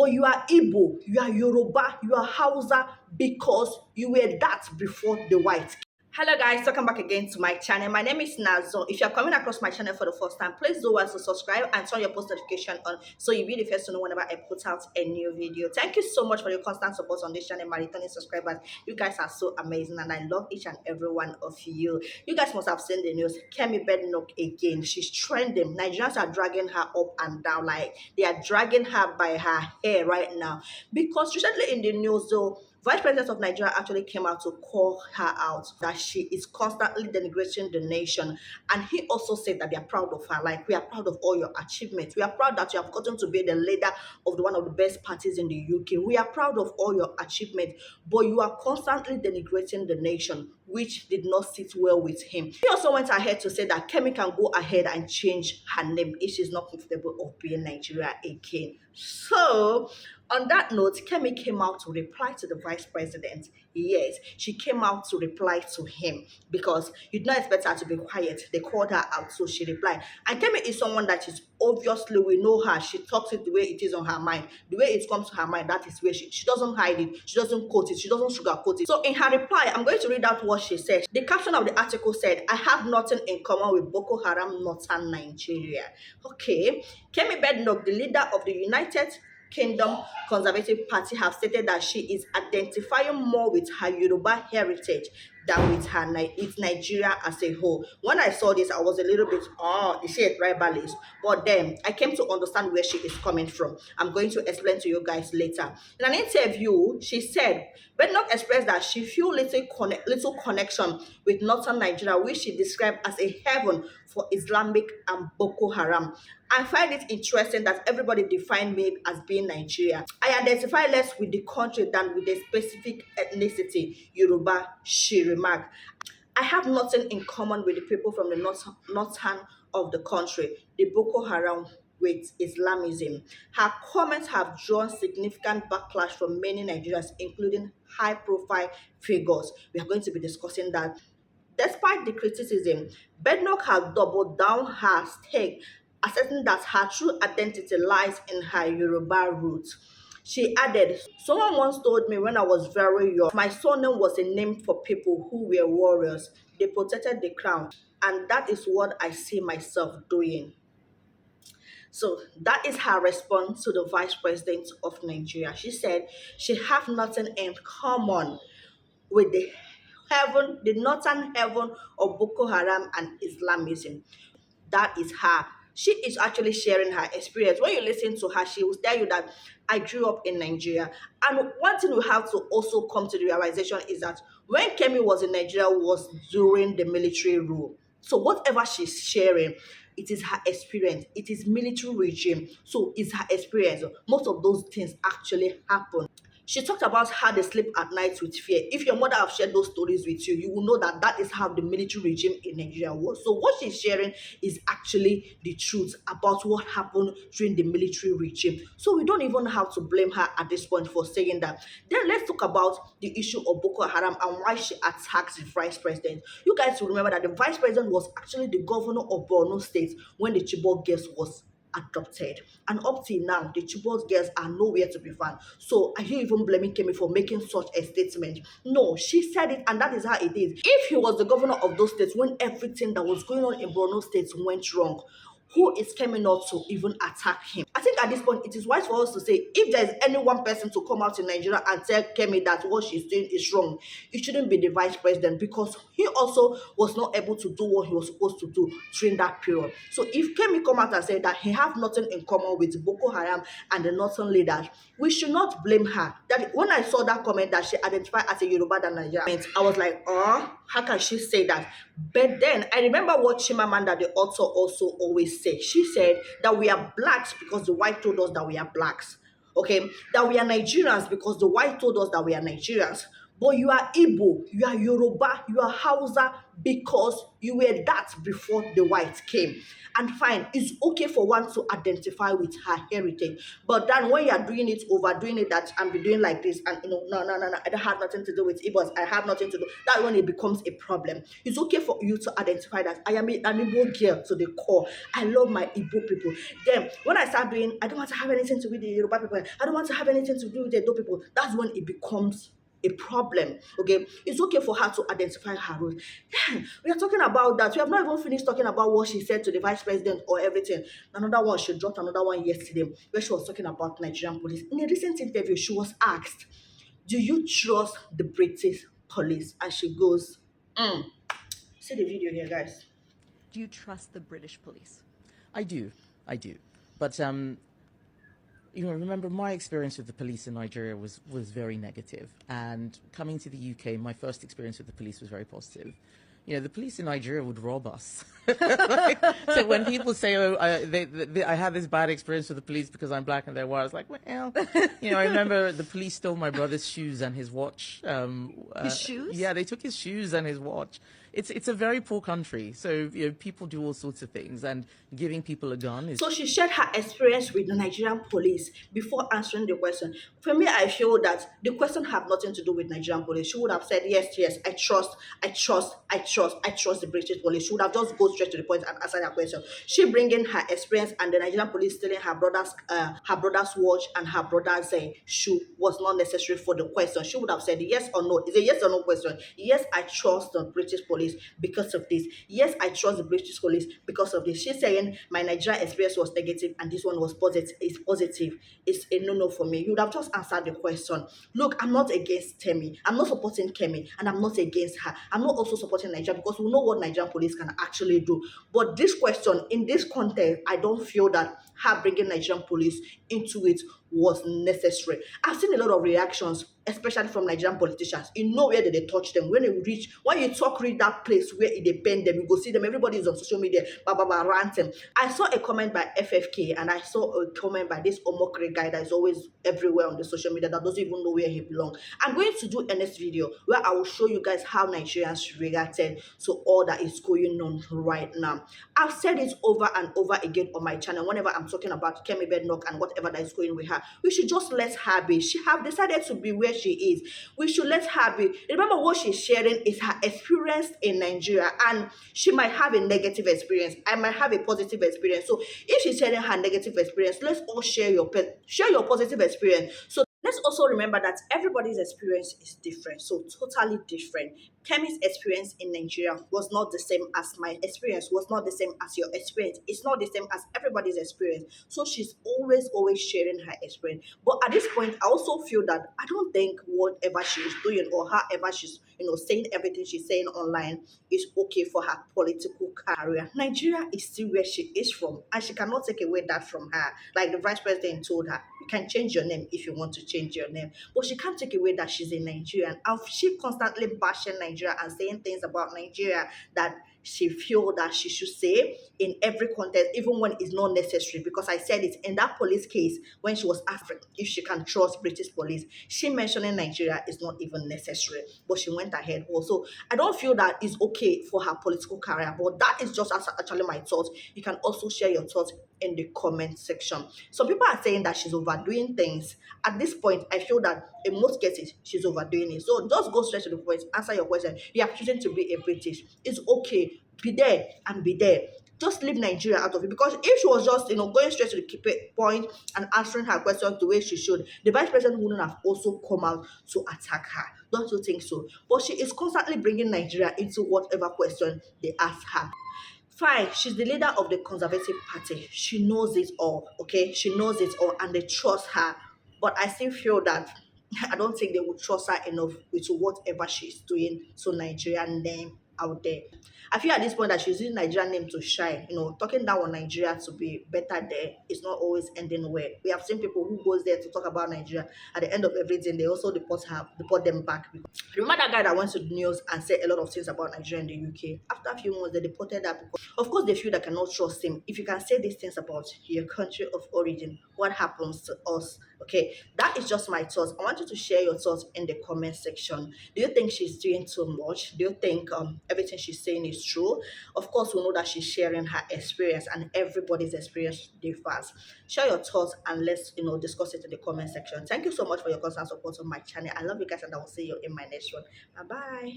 Or you are Igbo, you are Yoruba, you are Hausa because you were that before the white. Hello guys, welcome back again to my channel. My name is Nazo. If you're coming across my channel for the first time, please do also subscribe and turn your post notification on so you'll be the first to know whenever I put out a new video. Thank you so much for your constant support on this channel, my returning subscribers. You guys are so amazing and I love each and every one of you. You guys must have seen the news. Kemi Bedenoch again. She's trending. Nigerians are dragging her up and down. Like they are dragging her by her hair right now. Because recently in the news though, Vice President of Nigeria actually came out to call her out that she is constantly denigrating the nation. And he also said that they are proud of her. Like, we are proud of all your achievements. We are proud that you have gotten to be the leader of one of the best parties in the UK. We are proud of all your achievements. But you are constantly denigrating the nation, which did not sit well with him. He also went ahead to say that Kemi can go ahead and change her name if she's not comfortable of being Nigeria again. So, on that note, Kemi came out to reply to the vice president. Yes, she came out to reply to him because you'd not expect her to be quiet. They called her out, so she replied. And Kemi is someone that is obviously, we know her. She talks it the way it is on her mind. The way it comes to her mind, that is where she doesn't hide it. She doesn't quote it. She doesn't sugarcoat it. So in her reply, I'm going to read out what she said. The caption of the article said, I have nothing in common with Boko Haram, Northern Nigeria. Okay. Kemi Bedenoch, the leader of the United Kingdom Conservative Party, have stated that she is identifying more with her Yoruba heritage than with Nigeria as a whole. When I saw this, I was a little bit, is she a tribalist? But then I came to understand where she is coming from. I'm going to explain to you guys later. In an interview, she said, Bedenoch expressed that she feels little connection with Northern Nigeria, which she described as a heaven for Islamic and Boko Haram. I find it interesting that everybody defined me as being Nigeria. I identify less with the country than with a specific ethnicity, Yoruba, she remarked. I have nothing in common with the people from the northern of the country, the Boko Haram with Islamism. Her comments have drawn significant backlash from many Nigerians, including high-profile figures. We are going to be discussing that. Despite the criticism, Bedenoch has doubled down her stake, asserting that her true identity lies in her Yoruba roots. She added, someone once told me when I was very young, my surname was a name for people who were warriors. They protected the crown, and that is what I see myself doing. So that is her response to the Vice President of Nigeria. She said she have nothing in common with the northern heaven of Boko Haram and Islamism. That is her. She is actually sharing her experience. When you listen to her, she will tell you that I grew up in Nigeria. And one thing we have to also come to the realization is that when Kemi was in Nigeria was during the military rule. So whatever she's sharing, it is her experience. It is military regime. So it's her experience. Most of those things actually happen. She talked about how they sleep at night with fear. If your mother have shared those stories with you, you will know that that is how the military regime in Nigeria was. So what she's sharing is actually the truth about what happened during the military regime. So we don't even have to blame her at this point for saying that. Then let's talk about the issue of Boko Haram and why she attacked the vice president. You guys will remember that the vice president was actually the governor of Borno State when the Chibok girls was adopted, and up till now the Chibok girls are nowhere to be found. So are you even blaming Kemi for making such a statement? No, she said it, and that is how it is. If he was the governor of those states when everything that was going on in Borno State went wrong, who is Kemi not to even attack him? I think at this point, it is wise for us to say, if there is any one person to come out in Nigeria and tell Kemi that what she's doing is wrong, it shouldn't be the vice president, because he also was not able to do what he was supposed to do during that period. So if Kemi come out and say that he have nothing in common with Boko Haram and the northern leaders, we should not blame her. That when I saw that comment that she identified as a Yoruba than Nigerian, I was like, oh, how can she say that? But then I remember what Chimamanda, the author, also always said. She said that we are blacks because the white told us that we are blacks. Okay, that we are Nigerians because the white told us that we are Nigerians. but you are Igbo, you are Yoruba, you are Hausa because you were that before the white came. And fine, it's okay for one to identify with her heritage. But then when you are doing it, overdoing it, that I'm be doing like this, and no, I don't have nothing to do with Igbos, I have nothing to do. That when it becomes a problem. It's okay for you to identify that I am an Igbo girl to the core. I love my Igbo people. Then when I start doing, I don't want to have anything to do with the Yoruba people, I don't want to have anything to do with the Edo people, that's when it becomes a problem. Okay, it's okay for her to identify her role. Then we are talking about that. We have not even finished talking about what she said to the vice president or everything. Another one, she dropped another one yesterday where she was talking about Nigerian police. In a recent interview, she was asked, do you trust the British police? And she goes, see the video here, guys. Do you trust the British police? I do. But remember my experience with the police in Nigeria was very negative. And coming to the UK, my first experience with the police was very positive. The police in Nigeria would rob us. So when people say, "Oh, I had this bad experience with the police because I'm black and they're white," I was like, "Well, I remember the police stole my brother's shoes and his watch." His shoes? Yeah, they took his shoes and his watch. It's a very poor country, so people do all sorts of things, and giving people a gun is. So she shared her experience with the Nigerian police before answering the question. For me, I feel that the question have nothing to do with Nigerian police. She would have said, yes, I trust the British police. She would have just go straight to the point and answer that question. She bringing her experience and the Nigerian police stealing her brother's watch and her brother's shoe was not necessary for the question. She would have said yes or no. It's a yes or no question. Yes, I trust the British police because of this. Yes, I trust the British police because of this. She's saying my Nigerian experience was negative and this one was positive. It's positive. It's a no for me. You would have just answered the question. Look, I'm not against Kemi. I'm not supporting Kemi, and I'm not against her. I'm not also supporting Nigeria because we know what Nigerian police can actually do. But this question, in this context, I don't feel that her bringing Nigerian police into it was necessary. I've seen a lot of reactions, especially from Nigerian politicians. You know where they touch them. When you read that place where it depend them, you go see them. Everybody is on social media, ranting. I saw a comment by FFK and I saw a comment by this Omokri guy that is always everywhere on the social media that doesn't even know where he belongs. I'm going to do a next video where I will show you guys how Nigerians reacted to all that is going on right now. I've said it over and over again on my channel whenever I'm talking about Kemi Bedenoch and whatever that is going with her. We should just let her be. She have decided to be where she is. We should let her be. Remember, what she's sharing is her experience in Nigeria, and she might have a negative experience. I might have a positive experience. So if she's sharing her negative experience, let's all share your positive experience. So let's also remember that everybody's experience is different, so totally different. Kemi's experience in Nigeria was not the same as my experience, was not the same as your experience. It's not the same as everybody's experience. So she's always sharing her experience. But at this point, I also feel that I don't think whatever she's doing or however she's saying everything she's saying online is okay for her political career. Nigeria is still where she is from, and she cannot take away that from her. Like the vice president told her, you can change your name if you want to change your name, but she can't take away that she's a Nigerian. And she constantly bashing Nigeria and saying things about Nigeria that she feel that she should say in every context, even when it's not necessary. Because I said it in that police case when she was asked if she can trust British police, she mentioning Nigeria is not even necessary, but she went ahead also. I don't feel that it's okay for her political career, but that is just actually my thoughts. You can also share your thoughts in the comment section. Some people are saying that she's overdoing things. At this point, I feel that in most cases she's overdoing it. So just go straight to the point, answer your question. You are choosing to be a British. It's okay. Be there and be there. Just leave Nigeria out of it, because if she was just going straight to the point and answering her questions the way she should, the vice president wouldn't have also come out to attack her. Don't you think so? But she is constantly bringing Nigeria into whatever question they ask her. Fine, she's the leader of the Conservative Party. She knows it all, okay? She knows it all, and they trust her. But I still feel that I don't think they would trust her enough with whatever she's doing to Nigerian name out there. I feel at this point that she's using Nigerian name to shine. Talking down on Nigeria to be better there is not always ending well. We have seen people who goes there to talk about Nigeria. At the end of everything, they also deport them back. Remember that guy that went to the news and said a lot of things about Nigeria in the UK? After a few months, they deported that because, of course, they feel they cannot trust him. If you can say these things about your country of origin, what happens to us? Okay, that is just my thoughts. I want you to share your thoughts in the comment section. Do you think she's doing too much? Do you think everything she's saying is true? Of course, we know that she's sharing her experience, and everybody's experience differs. Share your thoughts and let's discuss it in the comment section. Thank you so much for your constant support on my channel. I love you guys, and I will see you in my next one. Bye bye.